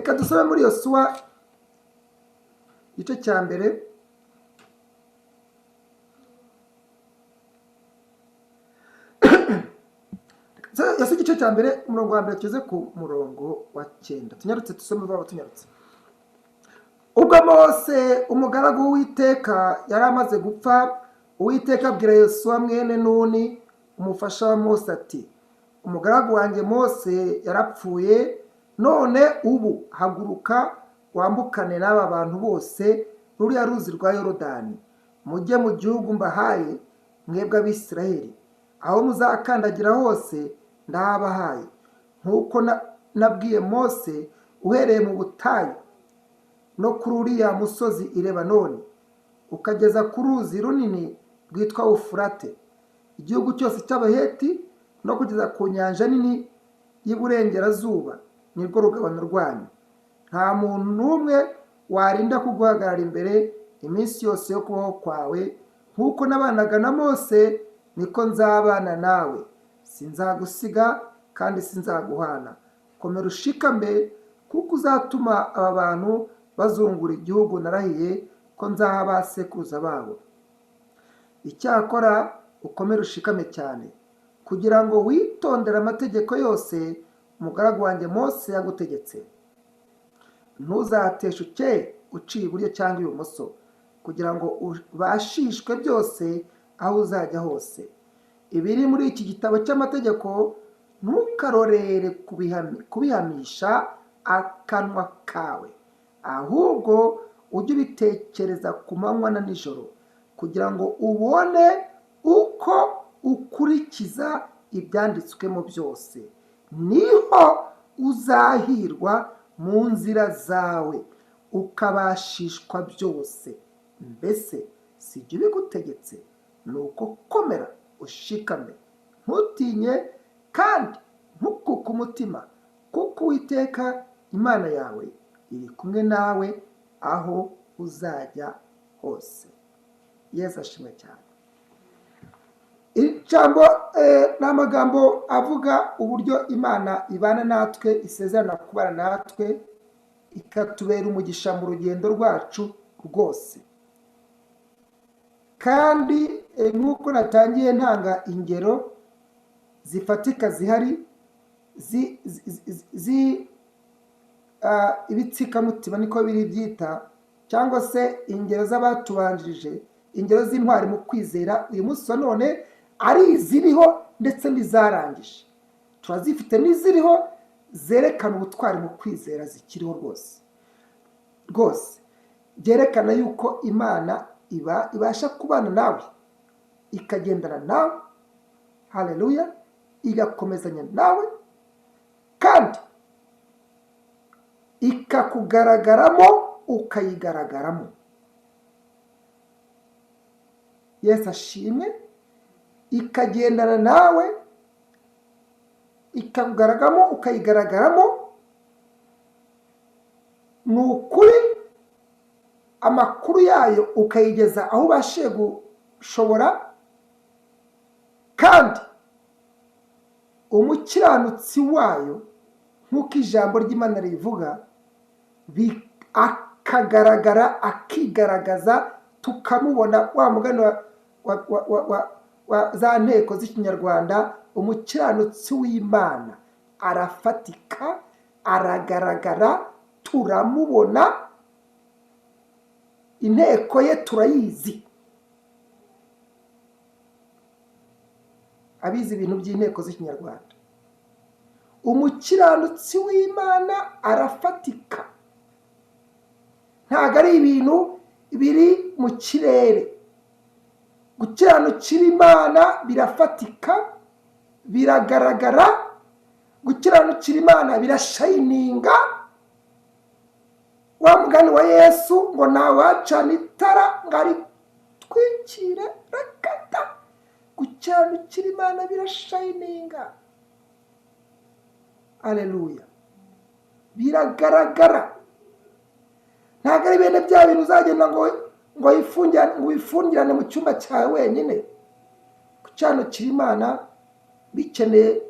reka dusome muri Yosuwa igice cya mbere Yosuwa igice cya mbere umurongo wa mbere tugeze ku murongo wa 9. Tunyarutse tusome vuba tunyarutse. Ubwo Mose umugaragu w'Uwiteka yari amaze gupfa, Uwiteka abwira Yosuwa mwene Nuni umufasha wa Mose ati, umugaragu wanjye Mose yarapfuye, none ubu haguruka wambukane n'aba bantu bose ruriya ruzi rwa Yorodani, mujye mu gihugu mbahaye mwebwe Abisirayeli, aho muzakandagira hose ndahabahaye, nk'uko nabwiye Mose uhereye mu butayu no kuri uriya musozi i Lebanoni ukageza ku ruzi runini rwitwa Ufurate, igihugu cyose cy'Abaheti no kugeza ku nyanja nini y'Iburengerazuba nirwo rugabano rwanyu. Nta muntu n'umwe warinda kuguhagarara imbere iminsi yose yo kubaho kwawe, nk'uko nabanaga na Mose niko nzabana nawe, sinzagusiga kandi sinzaguhana. Komera ushikame, kuko uzatuma aba bantu bazungura igihugu narahiye ko nzaha abasekuruza babo. Icyakora ukomere ushikame cyane, kugira ngo witondere amategeko yose umugaragu wanjye Mose yagutegetse. Ntuzateshuke uciye iburyo cyangwa ibumoso, kugira ngo ubashishwe byose aho uzajya hose. Ibiri muri iki gitabo cy'amategeko ntukarorere kubihamisha akanwa kawe, ahubwo ujye ubitekereza ku manywa na nijoro, kugira ngo ubone uko ukurikiza ibyanditswemo byose. Niho uzahirwa mu nzira zawe, ukabashishwa byose. Mbese si ibyo bigutegetse? Nuko komera ushikame, ntutinye kandi ntukuke umutima, kuko Uwiteka Imana yawe iri kumwe nawe aho uzajya hose. Yesu ashimwe cyane. Ijambo ni amagambo avuga uburyo Imana ibana natwe, isezerana kubana natwe, ikatubera umugisha mu rugendo rwacu rwose. Kandi nk'uko natangiye ntanga ingero zifatika zihari, ibitsikamutima niko biri byita, cyangwa se ingero z'abatubanjirije, ingero z'intwari mu kwizera. Uyu munsi wa none ari iziriho ndetse n'izarangije, turazifite n'iziriho zerekana ubutwari mu kwizera zikiriho rwose, byerekana yuko Imana ibasha kubana nawe, ikagendana nawe, haleluya, igakomezanya nawe, kandi ikakugaragaramo ukayigaragaramo. Yesu ashimwe. Ikagendana nawe, ikakugaragaramo ukayigaragaramo. Ni ukuri, amakuru yayo ukayigeza aho ubashe gushobora, kandi umukiranutsi wayo nk'uko ijambo ry'Imana rivuga, akagaragara, akigaragaza, tukamubona. Wa mugani wa za nteko z'ikinyarwanda, umukiranutsi w'Imana arafatika, aragaragara, turamubona, inteko ye turayizi. Abizi ibintu by'inteko z'ikinyarwanda, umukiranutsi w'Imana arafatika, ntabwo ari ibintu biri mu kirere. Gukiranukira Imana birafatika, biragaragara. Gukiranukira Imana birashayininga. Wa mugani wa Yesu ngo ntawacana itara ngo aritwikire, rakata. Gukiranukira Imana birashayininga, aleluya, biragaragara. Ntabwo ari bene bya bintu uzagenda ngo wifungirane mu cyumba cyawe wenyine. Gukiranukira Imana bikeneye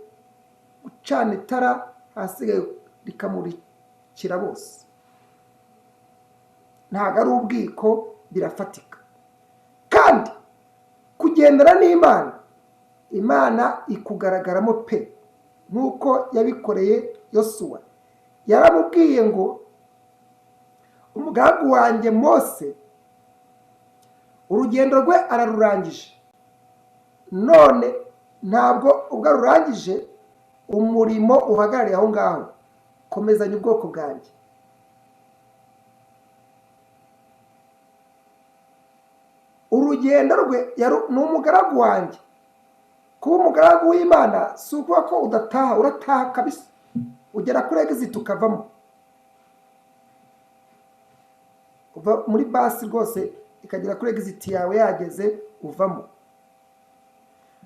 gucana itara, hasigaye rikamurikira bishobokera bose, ntabwo ari ubwiko, birafatika. kandi kugendera n'Imana, Imana ikugaragaramo pe, nk'uko yabikoreye Yosuwa. Yaramubwiye ngo umugaragu wanjye Mose urugendo rwe ararurangije, none ntabwo ubwo arurangije umurimo uhagarariye aho ngaho, komezanya ubwoko bwanjye. Urugendo rwe ni umugaragu wanjye. Kuba umugaragu w'Imana si ukuvuga ko udataha, urataha kabisa, ugera kuri exit ukavamo, uva muri basi rwose ikagera kuri exit yawe yageze uvamo.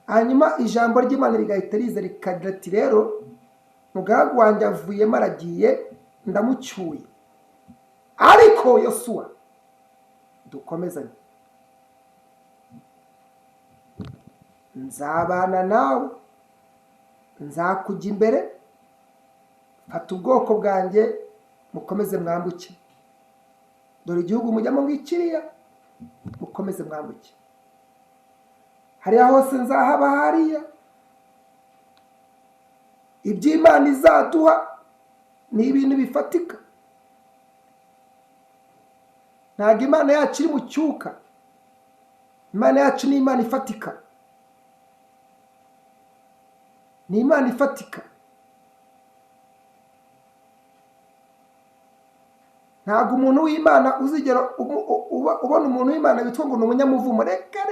Hanyuma ijambo ry'Imana rigahita riza rikagira ati rero umugaragu wanjye avuyemo aragiye, ndamucyuye. Ariko Yosuwa dukomezanye, nzabana nawe, nzakujya imbere, fata ubwoko bwanjye mukomeze mwambuke, dore igihugu mujyamo ngikiriya, mukomeze mwambuke. Hariya hose nzahaba hariya. Iby'Imana izaduha ni ibintu bifatika, ntabwo Imana yacu iri mu cyuka. Imana yacu ni Imana ifatika, ni Imana ifatika. Ntabwo umuntu w'Imana uzigera ubona umuntu w'Imana witwa ngo ni umunyamuvumo. Reka.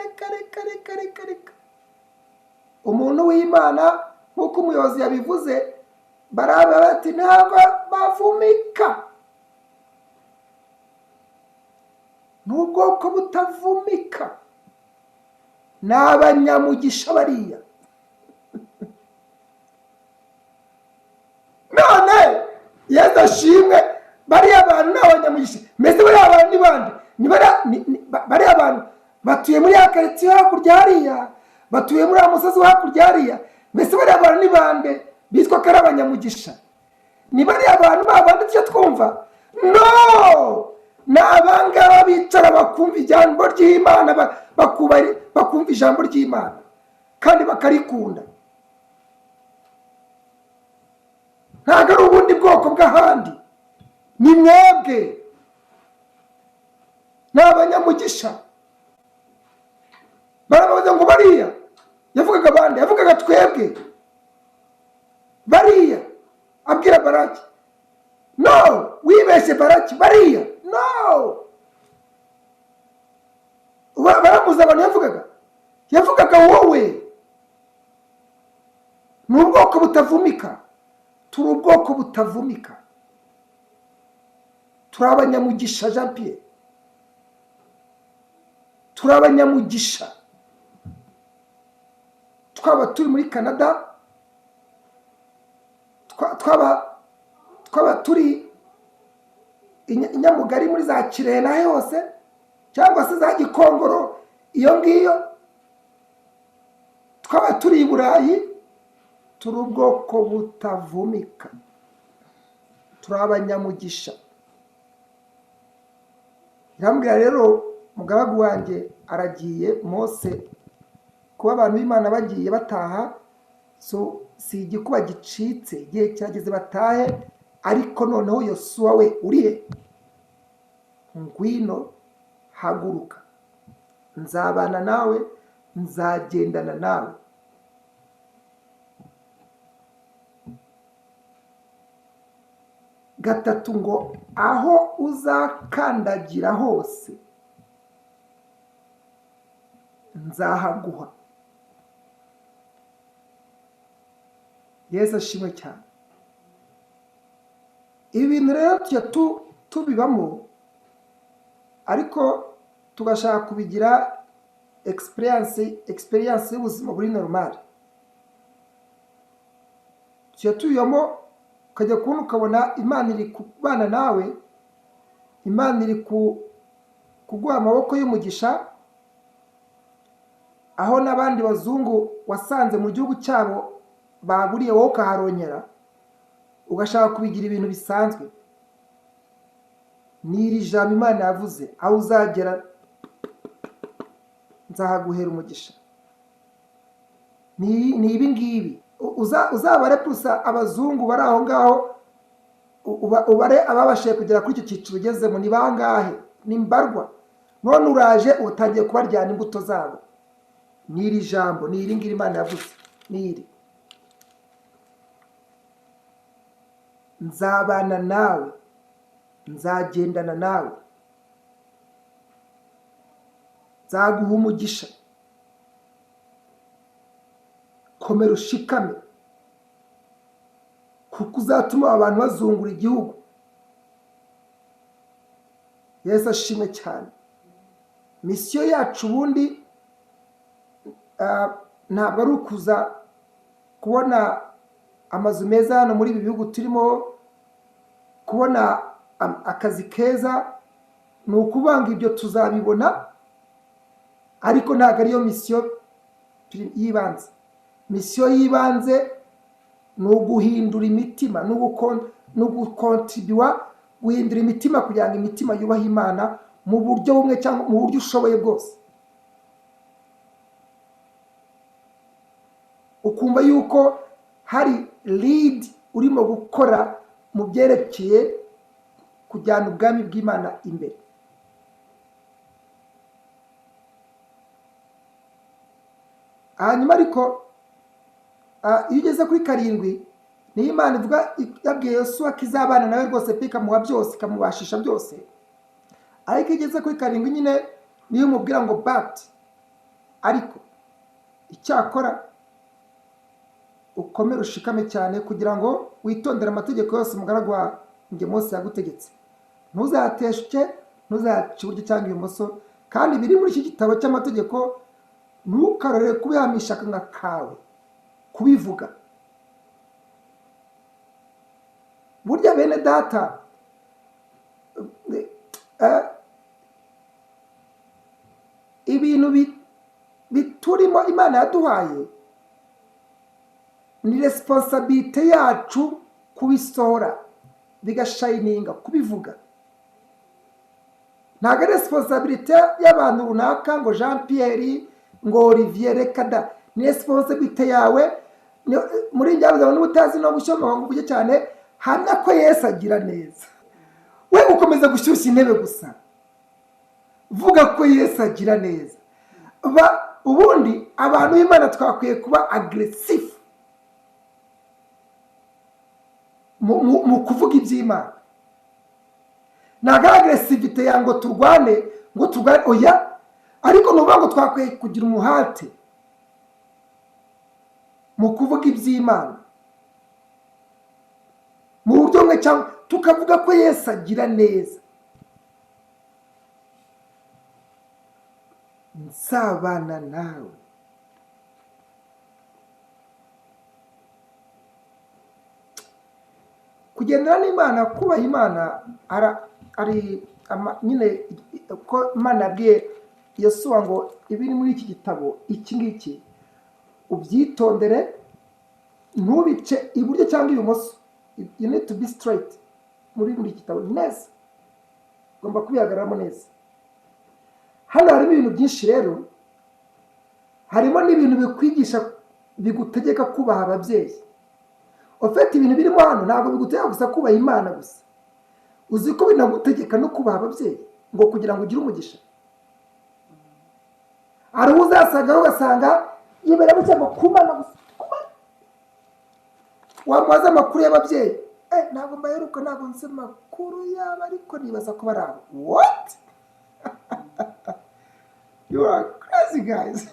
Umuntu w'Imana nk'uko umuyobozi yabivuze, baraba bati ntabwo bavumika. Ni ubwoko butavumika, ni abanyamugisha bariya. None Yesu ashimwe, bariya bantu ni abanyamugisha. Mbese bariya bantu ni bande? Bariya bantu batuye muri ya karitsiye hakurya hariya, batuye muri ya musozi hakurya hariya. Mbese bariya bantu ni bande bitwa ko ari abanyamugisha? Ni bariya bantu babandi tujya twumva? No, ni abangaba bicara bakumva ijambo ry'Imana, bakumva ijambo ry'Imana kandi bakarikunda. Ntabwo ari ubundi bwoko bw'ahandi, ni mwebwe, ni abanyamugisha. Barabavuze ngo bariya, yavugaga abandi, yavugaga twebwe. Bariya abwira Baraki, no, wibeshye Baraki, bariya no. Baramuza abantu yavugaga wowe. Ni ubwoko butavumika, turi ubwoko butavumika, turi abanyamugisha. Jean Pierre, turi abanyamugisha. Twaba turi muri Canada, twaba turi Inyamugari muri za Kirehe nahe hose, cyangwa se za Gikongoro iyo ngiyo, twaba turi i Burayi, turi ubwoko butavumika, turi abanyamugisha. Irambwira rero umugaragu wanjye aragiye Mose. Kuba abantu b'Imana bagiye bataha, si igikuba gicitse, igihe cyageze batahe. Ariko noneho Yosuwa we urihe? Ngwino, haguruka, nzabana nawe, nzagendana nawe. Gatatu ngo aho uzakandagira hose nzahaguha. Yesu ashimwe cyane. Ibi bintu rero tujya tubibamo, ariko tugashaka kubigira experience y'ubuzima buri normal. Tujya tubibamo, ukajya kubona ukabona Imana iri kubana nawe, Imana iri kuguha amaboko y'umugisha, aho n'abandi bazungu wasanze mu gihugu cyabo baburiye wowe ukaharonyera, ugashaka kubigira ibintu bisanzwe. n'iri jambo Imana yavuze, aho uzagera nzahaguhera umugisha. Ni ibi ngibi uzabare pusa abazungu bari aho ngaho, ubare ababashije kugera kuri icyo cyiciro ugezemo ni bangahe, ni mbarwa. None uraje utangiye kubaryana imbuto zabo. N'iri jambo, ni iri ngiri Imana yavuze, n'iri nzabana nawe, nzagendana nawe, nzaguha umugisha, komera ushikame, kuko uzatuma abantu bazungura igihugu. Yesu ashimwe cyane. Misiyo yacu ubundi ntabwo ari ukuza kubona amazu meza hano muri ibi bihugu turimo, kubona akazi keza, ni ukubanga ibyo tuzabibona, ariko ntabwo ariyo misiyo y'ibanze. Misiyo y'ibanze ni uguhindura imitima, ni ugukontribuwa, guhindura imitima kugira ngo imitima yubahe Imana mu buryo bumwe cyangwa mu buryo ushoboye bwose. Ukumva yuko hari lead urimo gukora mu byerekeye kujyana ubwami bw'Imana imbere. Hanyuma ariko iyo ugeze kuri 7 niyo Imana ivuga, yabwiye Yosuwa ko izabana nawe rwose pe, ikamuha byose, ikamubashisha byose. Ariko iyo ugeze kuri 7 nyine niyo umubwira ngo but, ariko icyakora ukomere ushikame cyane kugira ngo witondere amategeko yose umugaragu wanjye Mose yagutegetse. Ntuzateshuke, ntuzace iburyo cyangwa ibumoso, kandi biri muri iki gitabo cy'amategeko ntukarore kubihamisha akanwa kawe kubivuga. Burya bene data, ibintu biturimo Imana yaduhaye ni responsibility yacu kubisohora bigashininga, kubivuga. Ntabwo ari responsibility y'abantu runaka ngo Jean Pierre, ngo Olivier, reka da. Ni responsibility yawe. Muri njye abaza n'ubutazi no gushoma ngo uvuge cyane, hamya ko Yesu agira neza. We ukomeza gushyushya intebe gusa, vuga ko Yesu agira neza. Ubundi abantu b'Imana twakwiye kuba aggressive mu kuvuga iby'Imana. Ntabwo ari aggressivity ya ngo turwane oya, ariko nuvuga ngo twakwiye kugira umuhate mu kuvuga iby'Imana mu buryo bumwe, cyangwa tukavuga ko Yesu agira neza. Nzabana nawe. Kugendera n'Imana, kubaha Imana ari nyine ko Imana yabwiye Yosuwa ngo ibiri muri iki gitabo iki ngiki ubyitondere, ntubice iburyo cyangwa ibumoso. You need to be straight muri gitabo neza, ugomba kubihagararamo neza. Hano harimo ibintu byinshi rero, harimo n'ibintu bikwigisha, bigutegeka kubaha ababyeyi. Ofete ibintu birimo hano ntabwo bigutegeka gusa kubaha Imana gusa, uzi ko binagutegeka no kubaha ababyeyi ngo kugira ngo ugire umugisha. Hari uzasanga ugasanga yibera mu cyangwa kumana gusa, wamubaza amakuru y'ababyeyi, ntabwo mbaheruka, ntabwo nzi amakuru yabo, ariko nibaza ko bari abo. What? You are crazy guys.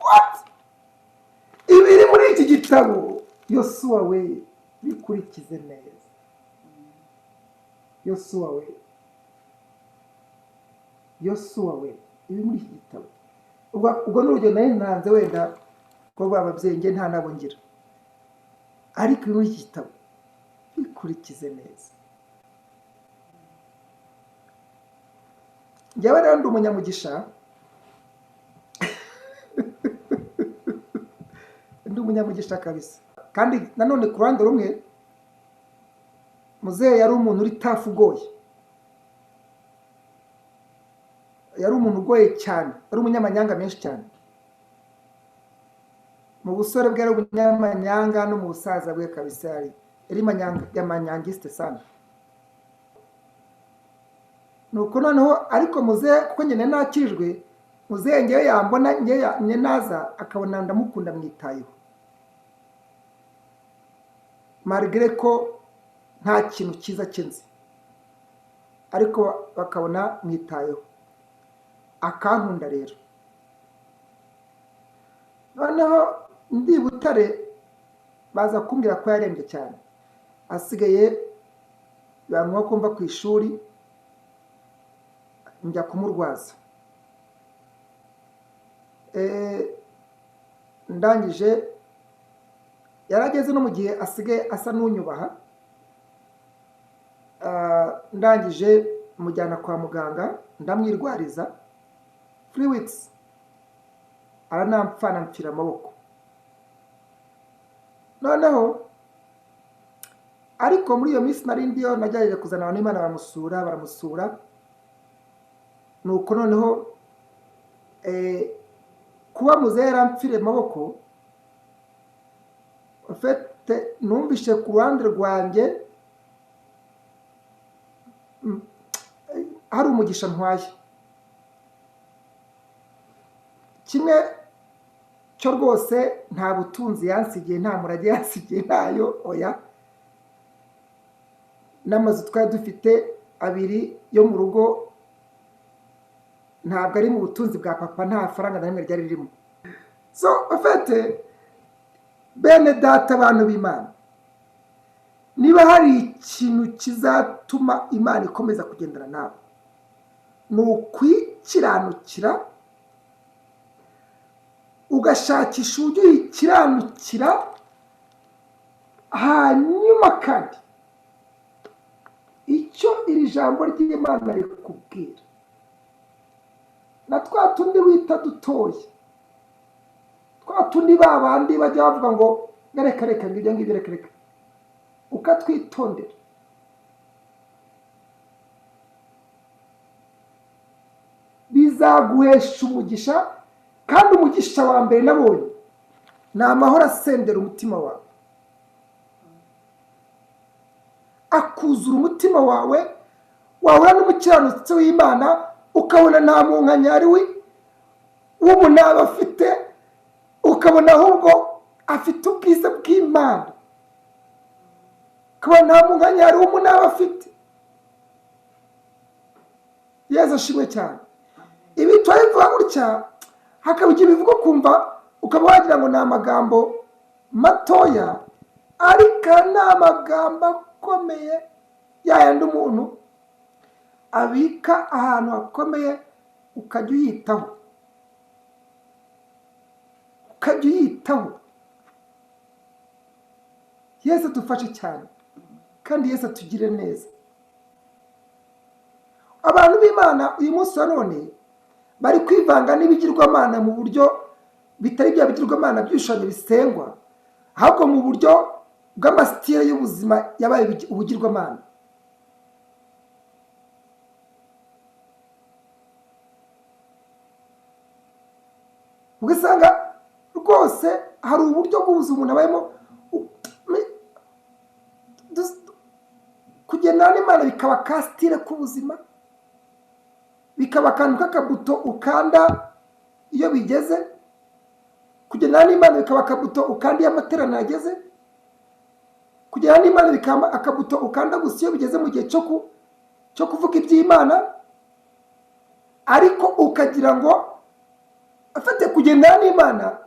What? Ibiri muri iki gitabo Yosuwa we, bikurikize neza. Yosuwa we, ibi muri iki gitabo. Ubwo n'urugero nayo ntanze wenda ko bababyeyi nge nta nabo ngira, ariko ibi muri iki gitabo bikurikize neza. Njyewe rero ndi umunyamugisha, ndi umunyamugisha kabisa. Kandi nanone ku ruhande rumwe, muzehe yari umuntu uri tafu ugoye, yari umuntu ugoye cyane, yari umunyamanyanga menshi cyane. Mu busore bwe yari umunyamanyanga, no mu busaza bwe kabisa yari yamanyangiste sana. Nuko noneho ariko muze kuko nyine nakijwe, muze ngewe yambona nge naza akabona ndamukunda mwitayeho, malgré ko nta kintu cyiza kinzi, ariko bakabona mwitayeho akankunda. Rero noneho ndi Butare baza kumbwira ko yarembye cyane, asigaye bamwe kumva ku ishuri, njya kumurwaza. Ndangije yarageze no mu gihe asigaye asa n'unyubaha. Ndangije mujyana kwa muganga, ndamwirwariza 3 weeks, aranampfana mpfira amaboko. Noneho ariko muri iyo minsi nari ndiyo najyaje kuzana abantu Imana baramusura. Nuko noneho kuba muzera mpfire amaboko, afite numvishe ku ruhande rwanjye hari umugisha ntwaye. Kimwe cyo rwose nta butunzi yansigiye, nta murage yansigiye, ntayo oya. N'amazu twari dufite 2 yo mu rugo ntabwo ari mu butunzi bwa papa, nta faranga na rimwe ryari ririmo. So afite bene data abantu b'Imana, niba hari ikintu kizatuma Imana ikomeza kugendana nawe, ni ukwikiranukira, ugashakisha uburyo uyikiranukira. Hanyuma kandi icyo iri jambo ry'Imana rikubwira, na twa tundi wita dutoye, twa tundi babandi bajya bavuga ngo reka ngibyo reka, ukatwitondera. Bizaguhesha umugisha, kandi umugisha wa mbere nabonye ni amahoro asendera umutima wawe, akuzura umutima wawe, wahura n'umukiranutsi w'Imana ukabona nta munkanyari w'umunaba afite, ukabona ahubwo afite ubwiza bw'Imana, ukabona nta munkanyari w'umunaba afite. Yesu ashimwe cyane. Ibi twabivuga gutya, hakaba igihe bivuga kumva ukaba wagira ngo ni amagambo matoya, ariko ni amagambo akomeye, yayandi umuntu abika ahantu hakomeye, ukajya uyitaho. Yesu dufashe cyane, kandi Yesu atugire neza. Abantu b'Imana uyu munsi wa none bari kwivanga n'ibigirwamana mu buryo bitari bya bigirwamana by'ibishushanyo bisengwa, ahubwo mu buryo bw'amasitire y'ubuzima yabaye ubugirwamana. Ugasanga rwose hari uburyo bw'ubuzima umuntu abayemo, kugendana n'Imana bikaba kasitire k'ubuzima, bikaba akantu k'akabuto ukanda iyo bigeze. Kugendana n'Imana bikaba akabuto ukanda iyo amateraniro ageze. Kugendana n'Imana bikaba akabuto ukanda gusa iyo bigeze mu gihe cyo kuvuga iby'Imana. Ariko ukagira ngo afite kugendana n'Imana,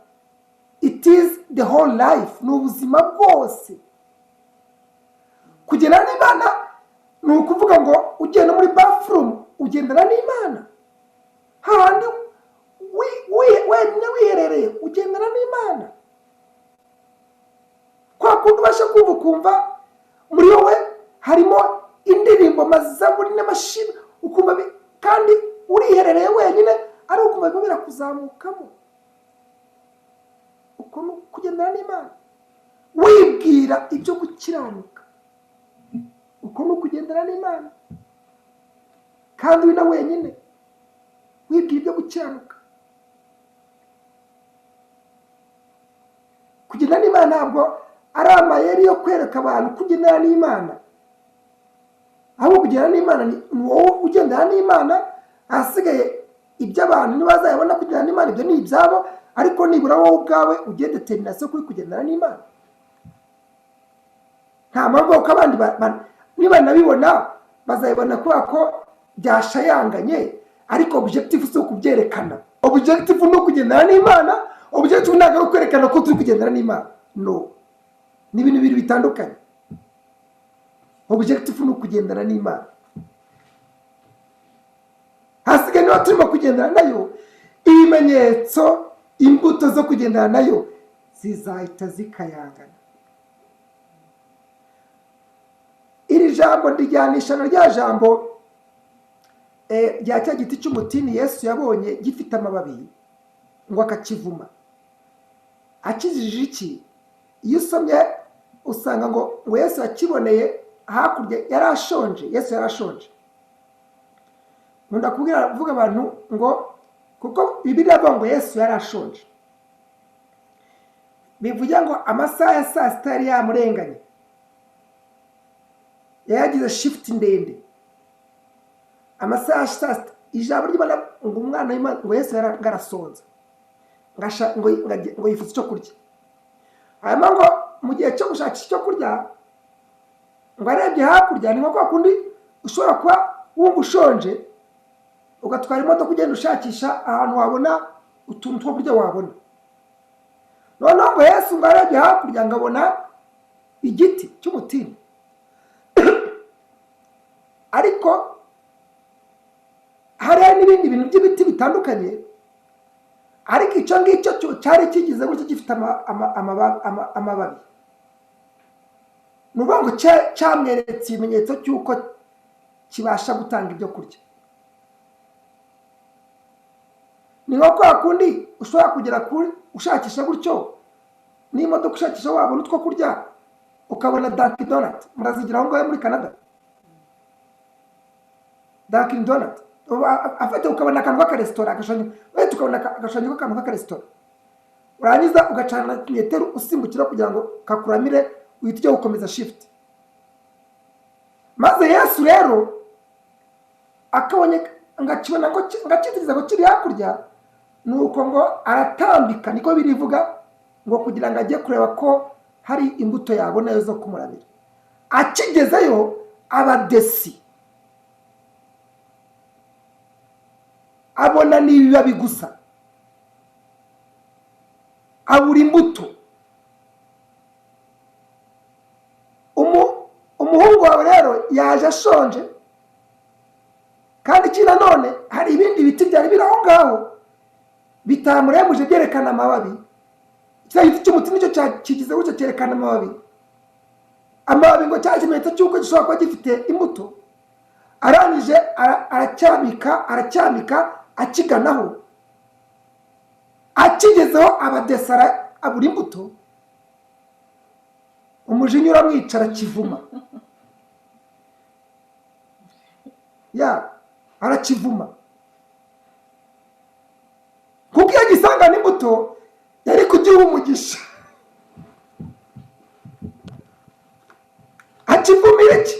it is the whole life, ni ubuzima bwose. Kugendana n'Imana ni ukuvuga ngo ugenda muri bathroom ugendana n'Imana, handi wenyine wiherereye ugendana n'Imana. Kwa kundi ubasha kumva muri wowe harimo indirimbo, amazaburi n'amashimwe, ukumva kandi uriherereye wenyine, ari ukumva bibera kuzamukamo. Uko ni kugendana n'Imana, wibwira ibyo gukiranuka. Uko ni ukugendana n'Imana, kandi uri na wenyine wibwira ibyo gukiranuka. Kugendana n'Imana ntabwo ari amayeri yo kwereka abantu kugendana n'Imana, ahubwo kugendana n'Imana ni wowe ugendana n'Imana. Ahasigaye ibyo abantu ntibazayabona kugendana n'Imana, ibyo ni ibyabo, ariko nibura wowe ubwawe ugiye determination kuri kugendana n'Imana. Nta mpamvu ko abandi niba nabibona bazayibona kubera ko byashayanganye, ariko objective si ukubyerekana. Objective ni ukugendana n'Imana. Objective ntabwo ari ukwerekana ko turi kugendana n'Imana, no, ni ibintu bibiri bitandukanye. Objective ni ukugendana n'Imana. Hasigaye niba turimo kugendana nayo, ibimenyetso, imbuto zo kugendana nayo zizahita zikayangana. Iri jambo ndijyanisha na rya jambo rya cya giti cy'umutini Yesu yabonye gifite amababi ngo akakivuma. Akijije iki? Iyo usomye usanga ngo Yesu yakiboneye hakurya, yarashonje. Yesu yarashonje. Nkunda kuvuga abantu ngo kuko Bibiliya ivuga ngo Yesu yarashonje, bivuga ngo amasaha ya saa sita yari yamurenganye, yagize shift ndende. Amasaha ya saa sita, ijambo ry'Imana ngo umwana w'Imana ngo Yesu yarasonza, ngo yifuza icyo kurya. Hanyuma ngo mu gihe cyo gushakisha icyo kurya, ngo arebye hakurya, ni nko kwa kundi ushobora kuba wumva ushonje ugatwara imodoka ugenda ushakisha ahantu wabona utuntu two kurya wabona. Noneho ngo Yesu ngo arebye hakurya ngo abona igiti cy'umutini. Ariko hari n'ibindi bintu by'ibiti bitandukanye, ariko icyo ngicyo cyari kigize gutya gifite amababi. Ni ukuvuga ngo cyamweretse ibimenyetso cy'uko kibasha gutanga ibyo kurya. Ni nko kwa kundi ushobora kugera kuri ushakisha gutyo n'imodoka ushakisha wabona utwo kurya, ukabona Dunkin Donut. Murazigira aho ngaho muri Canada, Dunkin Donut afite, ukabona akantu k'akaresitora agashanya, tukabona agashanya k'akantu k'akaresitora, urangiza ugacana metero usimbukira kugira ngo kakuramire uhite ujya gukomeza shift. Maze Yesu rero akabonye ngakibona ngo ngakitiriza ngo kiri hakurya, nuko ngo aratambika, niko birivuga ngo kugira ngo ajye kureba ko hari imbuto yabona yo zo kumuramira. Akigezeyo abadesi, abona n'ibibabi gusa, abura imbuto. Umuhungu wawe rero yaje ashonje, kandi kina none hari ibindi biti byari biri aho ngaho bitamurembuje byerekana amababi. Kiriya giti cy'umutini nicyo kigize gutyo cyerekana amababi. Amababi ngo cyari ikimenyetso cy'uko gishobora kuba gifite imbuto. Arangije aracyamika akiganaho, akigezeho abadesara abura imbuto. Umujinya uramwicara kivuma, arakivuma. Kuko iyo gisanga n'imbuto yari kugira umugisha. Akivumira iki?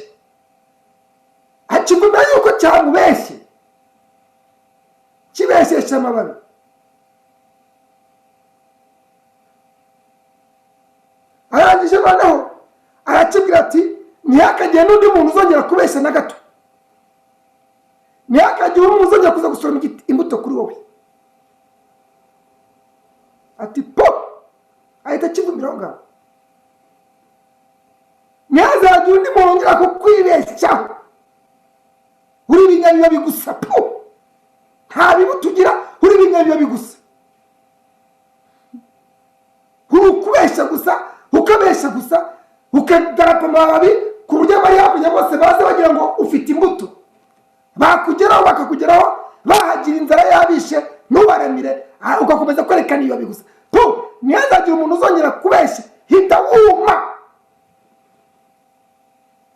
Akivumira yuko cyamubeshye, kibeshyesha amababi. Arangije noneho arakibwira ati ntihakagire n'undi muntu uzongera kubeshya na gato, ntihakagire umuntu uzongera kuza gusoroma imbuto kuri wowe. Ati po, ahita akivumira aho ngaho. Ntihazagire undi muntu wongera kukwibeshyaho, uri ibinyabibabi gusa, po, nta bibuto ugira, uri ibinyabibabi gusa, uri ukubeshya gusa, ukabeshya gusa, ukagarapa amababi ku buryo bari hakurya bose baza bagira ngo ufite imbuto. Bakugeraho bakakugeraho, bahagira inzara yabishe ntubaramire, ugakomeza kwerekana ibibabi gusa. Ntihazagire umuntu uzongera kubeshya, hita wuma.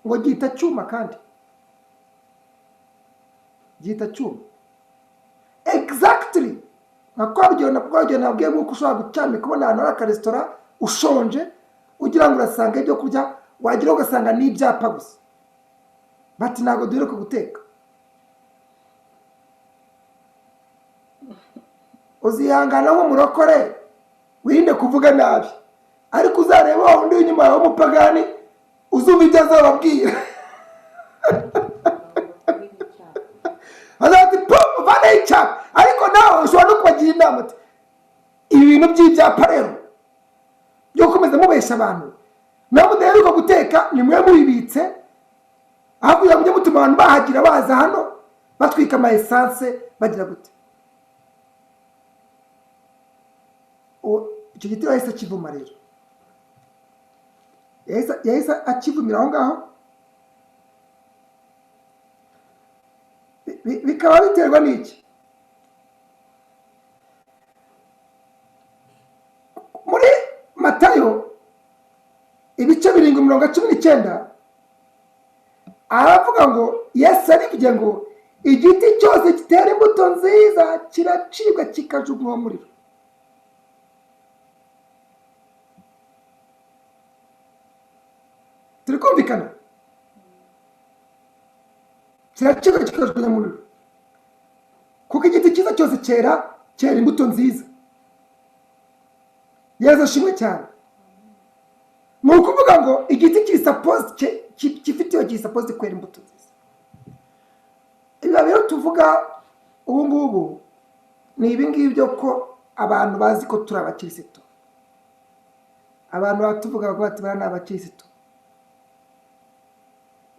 Ngo gihita cyuma, kandi gihita cyuma. exactly nka rwogera nabwiye nk'uko ushobora gucana kubona ahantu hari akaresitora ushonje ugira ngo urasanga ibyo kurya wagira ugasanga ni ibyapa gusa bati ntabwo duheruka guteka. Uzihangana nk'umurokore wirinde kuvuga nabi, ariko uzareba wa wundi w'inyuma yawe w'umupagani uzumva ibyo azababwira azati pum vane icyapa, ariko nawe ushobora no kubagira inama ati ibi bintu by'ibyapa rero byo gukomeza mubesha abantu nawe mudaheruka guteka nimwe mubibitse, aho kugira ngo mujye mutuma abantu bahagira baza hano batwika ama esanse bagira gute. Icyo giti yahise akivuma rero, yahise akivumira aho ngaho. Bikaba biterwa n'iki? Muri Matayo ibice 7:19 aravuga ngo Yesu arivuge ngo igiti cyose kitera imbuto nziza kiracibwa kikajugunywa mu muriro. Turi kumvikana? Kiracibwa kikajugunywa mu muriro, kuko igiti cyiza cyose cyera imbuto nziza. Yesu ashimwe cyane. Ni ukuvuga ngo igiti kisapoze kwera imbuto nziza. Ibi rero tuvuga ubu ngubu ni ibi ngibi byo ko abantu bazi ko turi abakirisitu. Abantu batuvuga ngo bati bari n'abakirisitu.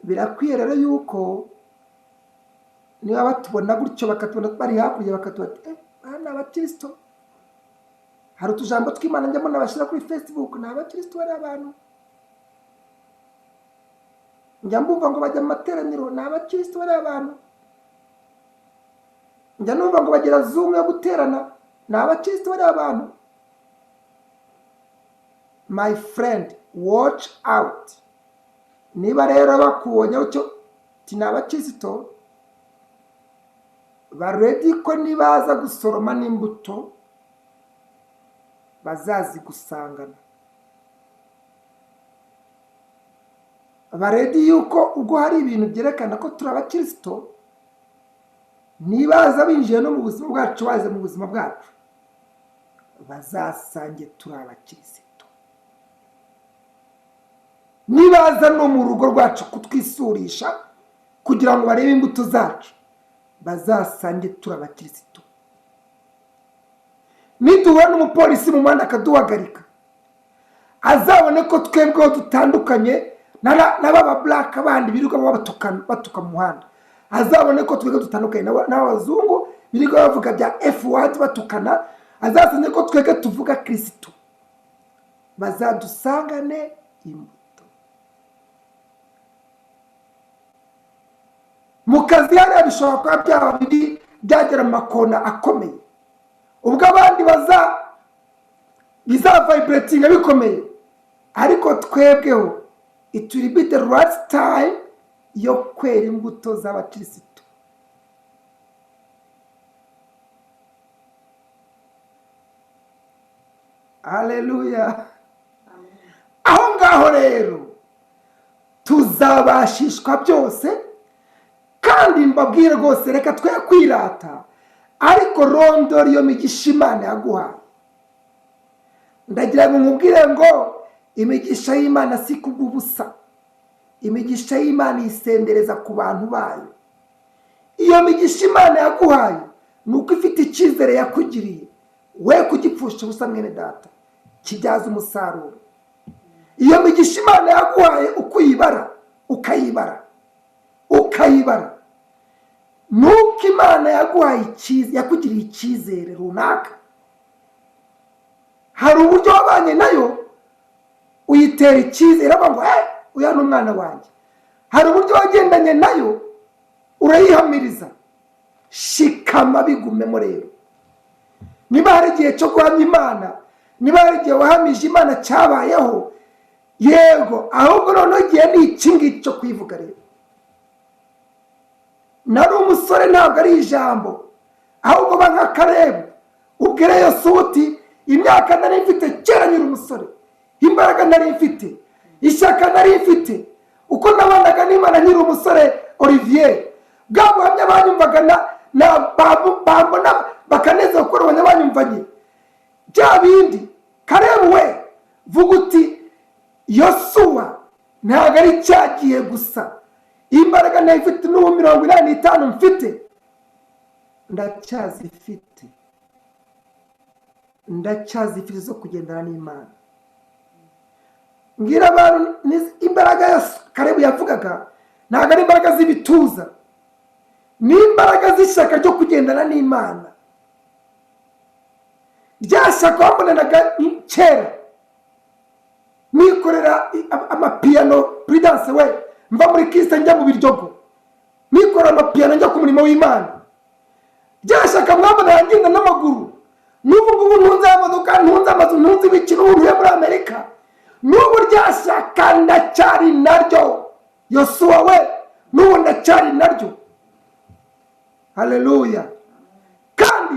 Birakwiye rero yuko niba batubona gutyo bakatubona bari hakurya bakatubona bari n'abakirisitu. Hari utujambo tw'Imana njyamo nabashyira kuri Facebook, ni abakirisitu bari abantu. Njya mbumva ngo bajya mu materaniro, ni abakirisitu bari abantu. Njya numva ngo bagira Zoom yo guterana, ni abakirisitu bari abantu. My friend, watch out. Niba rero bakubonye ucyo ni abakirisitu baredi ko nibaza gusoroma n'imbuto bazazi gusangana. Baredi yuko ubwo hari ibintu byerekana ko turi abakirisitu, nibaza binjiye no mu buzima bwacu, baze mu buzima bwacu, bazasange turi abakirisitu. Nibaza no mu rugo rwacu kutwisurisha kugira ngo barebe imbuto zacu, bazasange turi abakirisitu. Niduhura n'umupolisi mu muhanda akaduhagarika, azabone ko twebweho dutandukanye n'ababa black abandi birirwa batuka mu muhanda. Azabone ko twebwe dutandukanye n'abazungu birirwa bavuga bya F word batukana. Azasane ko twebwe tuvuga Kristo, bazadusangane imbuto. Mu kazi hariya bishobora kuba byaba biri byagera mu makona akomeye, ubwo abandi vibratinga bikomeye, ariko twebweho it will be the right time yo kwera imbuto z'abakirisitu. Haleluya. Aho ngaho rero tuzabashishwa byose, kandi mbabwire rwose reka twe kwirata, ariko rondora iyo migisha Imana yaguhaye. Ndagira ngo nkubwire ngo imigisha y'Imana si kubw'ubusa. Imigisha y'Imana isendereza ku bantu bayo. Iyo migisha Imana yaguhaye nuko ifite icyizere yakugiriye, we kugipfusha ubusa mwene data, kibyaza umusaruro. Iyo migisha Imana yaguhaye ukuyibara, ukayibara, nuko Imana yaguhaye yakugiriye icyizere runaka. Hari uburyo wabanye nayo uyitera icyizere, ngo uya ni umwana wanjye. Hari uburyo wagendanye nayo urayihamiriza. Shikama bigumemo rero. Niba hari igihe cyo guhamya Imana, niba hari igihe wahamije Imana cyabayeho, yego, ahubwo noneho igihe ni iki ngiki cyo kwivuga rero. Nari umusore ntabwo ari ijambo, ahubwo ba nka Kalebu ubwire Yosuwa uti imyaka nari mfite kera nyiri umusore, imbaraga nari mfite, ishyaka nari mfite, uko nabanaga n'Imana nyiri umusore Olivier, bwa buhamya banyumvaga bambona bakaneza gukora ubuhamya banyumvanye bya bindi. Kalebu we vuga uti Yosuwa ntabwo ari cyagiye gusa, imbaraga nari mfite n'ubu 85 mfite ndacyazifite zo kugendana n'Imana. Ngira abantu imbaraga ya Kalebu yavugaga ntabwo ari imbaraga z'ibituza, ni imbaraga z'ishyaka ryo kugendana n'Imana. Rya shyaka wambonanaga kera nikorera amapiyano Prudence we mva muri Kristo njya mu Biryogo, nikorera amapiyano njya ku murimo w'Imana. Rya shyaka mwambonana ngenda n'amaguru, n'ubu ngubu ntunze amamodoka, ntunze amazu, ntunze ibikino, ubu ntuye muri Amerika, n'ubu rya shyaka ndacyari naryo. Yosuwa we n'ubu ndacyari naryo. Haleluya. Kandi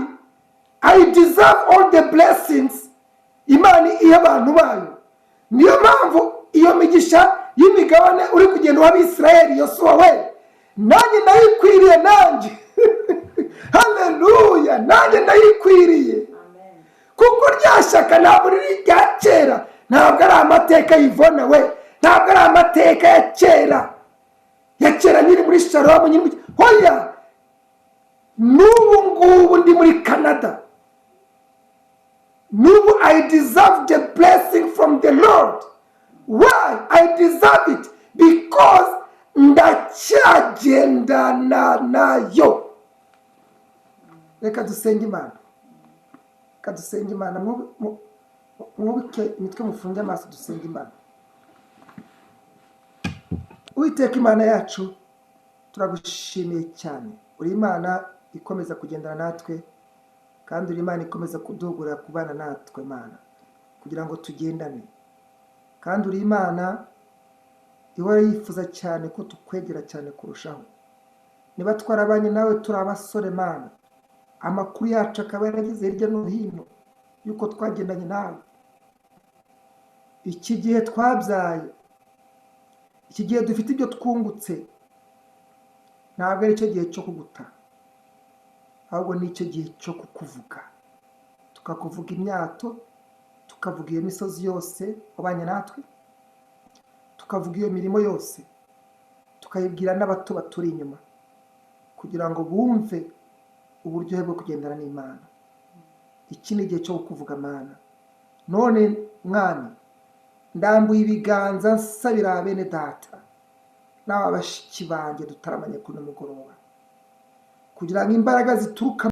I deserve all the blessings Imana iya abantu bayo. Niyo mpamvu iyo migisha y'imigabane uri kugenda w'Abisirayeli Yosuwa we nanjye ndayikwiriye nanjye. Haleluya, nanjye ndayikwiriye. Kuko rya shyaka ntabwo riri rya kera, ntabwo ari amateka y'Ivona we, ntabwo ari amateka ya kera nyiri muri Shalom nyiri hoya. N'ubu ngubu ndi muri Canada, n'ubu I deserve the blessing from the Lord. Why I deserve it? Because ndacyagendana nayo. Reka dusenge Imana, mwubike imitwe, mufunge amaso, dusenge Imana. Uwiteka Imana yacu, turagushimiye cyane. Uri Imana ikomeza kugendana natwe, kandi uri Imana ikomeza kuduhugura kubana natwe Mana, kugira ngo tugendane. Kandi uri Imana ihora yifuza cyane ko tukwegera cyane kurushaho. Niba twarabanye nawe turi abasore Mana, amakuru yacu akaba yarageze hirya no hino yuko twagendanye nawe. Iki gihe twabyaye, iki gihe dufite ibyo twungutse, ntabwo ari cyo gihe cyo kuguta, ahubwo ni cyo gihe cyo kukuvuga. Tukakuvuga imyato, tukavuga iyo misozi yose wabanye natwe, tukavuga iyo mirimo yose, tukayibwira n'abato baturi inyuma, kugira ngo bumve uburyohe bwo kugendana n'Imana. Iki ni igihe cyo kukuvuga Mana. None Mwami, ndambuye ibiganza nsabira bene data n'abashiki banjye dutaramanye kuri mugoroba, kugira ngo imbaraga zituruka